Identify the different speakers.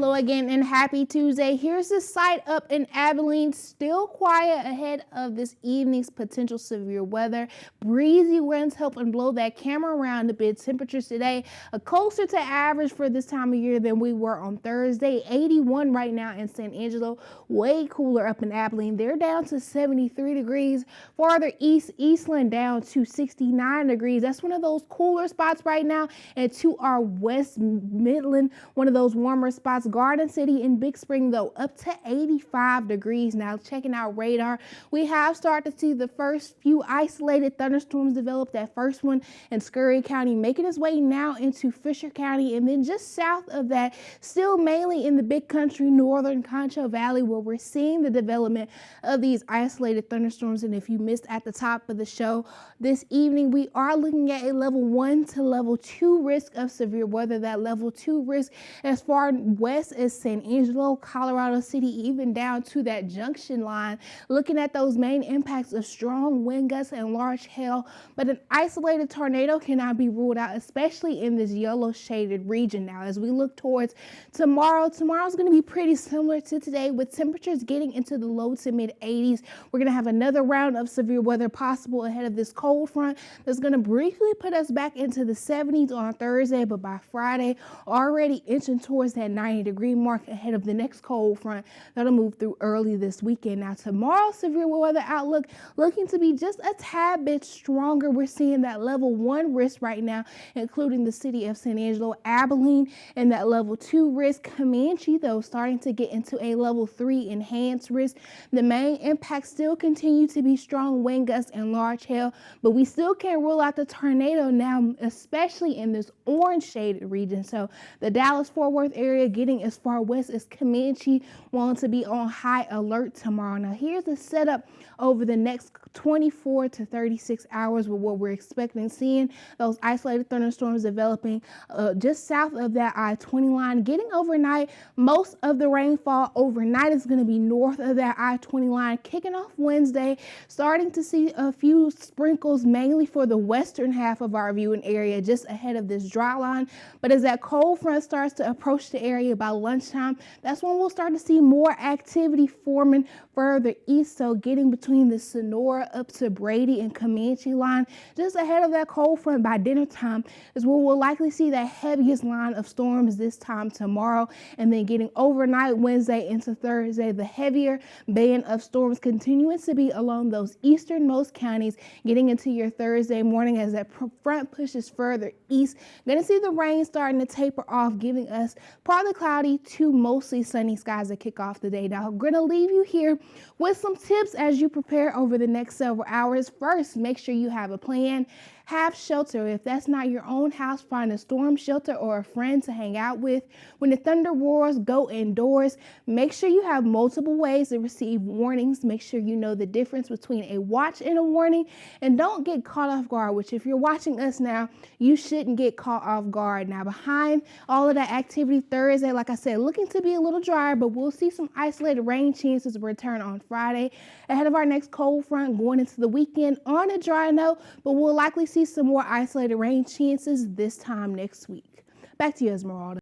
Speaker 1: Hello again and happy Tuesday. Here's the site up in Abilene, still quiet ahead of this evening's potential severe weather. Breezy winds helping blow that camera around a bit. Temperatures today are closer to average for this time of year than we were on Thursday. 81 right now in San Angelo, way cooler up in Abilene. They're down to 73 degrees. Farther east, Eastland down to 69 degrees. That's one of those cooler spots right now. And to our west, Midland, one of those warmer spots. Garden City in Big Spring, though, up to 85 degrees. Now, checking out radar, we have started to see the first few isolated thunderstorms develop. That first one in Scurry County, making its way now into Fisher County. And then just south of that, still mainly in the Big Country, northern Concho Valley, where we're seeing the development of these isolated thunderstorms. And if you missed at the top of the show, this evening, we are looking at a level 1 to level 2 risk of severe weather. That level 2 risk as far west as San Angelo, Colorado City, even down to that junction line, looking at those main impacts of strong wind gusts and large hail. But an isolated tornado cannot be ruled out, especially in this yellow shaded region. Now, as we look towards tomorrow's going to be pretty similar to today, with temperatures getting into the low to mid 80s. We're going to have another round of severe weather possible ahead of this cold front that's going to briefly put us back into the 70s on Thursday, but by Friday, already inching towards that 90-degree mark ahead of the next cold front that'll move through early this weekend. Now, tomorrow's severe weather outlook looking to be just a tad bit stronger. We're seeing that level 1 risk right now, including the city of San Angelo, Abilene, and that level 2 risk. Comanche, though, starting to get into a level 3 enhanced risk. The main impacts still continue to be strong wind gusts and large hail, but we still can't rule out the tornado now, especially in this orange shaded region. So the Dallas-Fort Worth area getting as far west as Comanche, wanting to be on high alert tomorrow. Now, here's the setup over the next 24 to 36 hours with what we're expecting, seeing those isolated thunderstorms developing just south of that I-20 line. Getting overnight, most of the rainfall overnight is going to be north of that I-20 line. Kicking off Wednesday, starting to see a few sprinkles, mainly for the western half of our viewing area, just ahead of this dry line. But as that cold front starts to approach the area by lunchtime, that's when we'll start to see more activity forming further east. So getting between the Sonora up to Brady and Comanche line, just ahead of that cold front by dinner time, is where we'll likely see the heaviest line of storms this time tomorrow. And then getting overnight Wednesday into Thursday, the heavier band of storms continuing to be along those easternmost counties, getting into your Thursday morning as that front pushes further east. Going to see the rain starting to taper off, giving us partly cloudy to mostly sunny skies to kick off the day. Now, I'm going to leave you here with some tips as you prepare over the next several hours. First, make sure you have a plan. Have shelter. If that's not your own house, find a storm shelter or a friend to hang out with. When the thunder roars, go indoors. Make sure you have multiple ways to receive warnings. Make sure you know the difference between a watch and a warning, and don't get caught off guard, which if you're watching us now, you shouldn't get caught off guard. Now, behind all of that activity Thursday, like I said, looking to be a little drier, but we'll see some isolated rain chances return on Friday ahead of our next cold front going into the weekend on a dry note, but we'll likely see some more isolated rain chances this time next week. Back to you, Esmeralda.